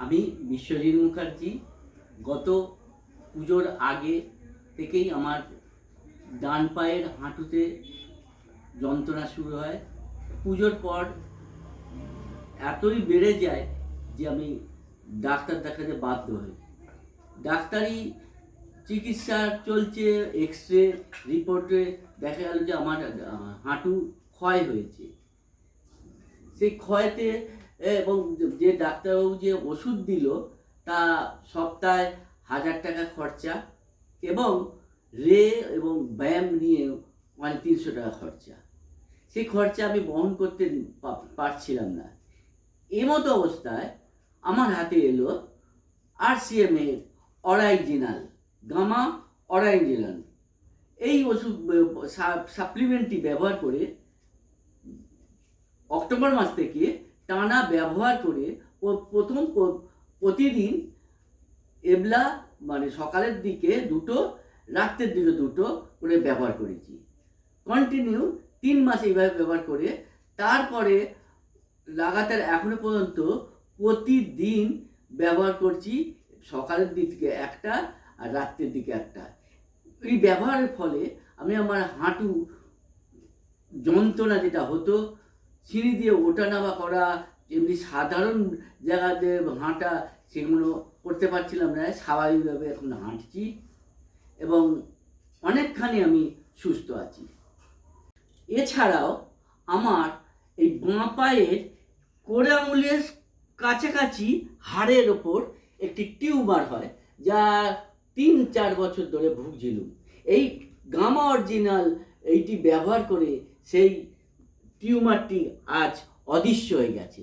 আমি বিশ্বজিৎ মুখার্জি। গত পুজোর আগে থেকেই আমার ডান পায়ের হাঁটুতে যন্ত্রণা শুরু হয়। পুজোর পর এতই বেড়ে যায় যে আমি ডাক্তার দেখাতে বাধ্য হই। ডাক্তারি চিকিৎসা চলছে, এক্স রে রিপোর্টে দেখা গেল যে আমার হাঁটু ক্ষয় হয়েছে। সেই ক্ষয়তে এবং যে ডাক্তারবাবু যে ওষুধ দিল তা সপ্তাহে 1000 টাকা খরচা এবং এবং ব্যায়াম নিয়ে 300 টাকা খরচা। সেই খরচা আমি বহন করতে পারছিলাম না। এমতো অবস্থায় আমার হাতে এলো RCM এর অরাইজিনাল গামা অরাইজিনাল এই ওষুধ সাপ্লিমেন্টটি ব্যবহার করে অক্টোবর মাস থেকে টানা ব্যবহার করে প্রতিদিন এবলা সকালের দিকে 2টো, রাত্রের দিকে 2টো করে ব্যবহার করেছি। কন্টিনিউ 3 মাস এইভাবে ব্যবহার করে তারপরে লাগাতার এখনো পর্যন্ত প্রতিদিন ব্যবহার করছি। সকালের দিকে একটা আর রাত্রের দিকে একটা। এই ব্যবহারের ফলে আমি আমার হাঁটু যন্ত্রণা যেটা হতো, সিঁড়ি দিয়ে ওঠা নামা করা, এমনি সাধারণ জায়গাতে হাঁটা, সেগুলো করতে পারছিলাম না। স্বাভাবিকভাবে এখন হাঁটছি এবং অনেকখানি আমি সুস্থ আছি। এছাড়াও আমার এই বাঁ পায়ের কোড়ে আঙুলের কাছাকাছি হাড়ের ওপর একটি টিউমার হয়, যা 3-4 বছর ধরে ভুগছিলাম। এই গামা অরিজিনাল এইটি ব্যবহার করে সেই টিউমারটি আজ অদৃশ্য হয়ে গেছে।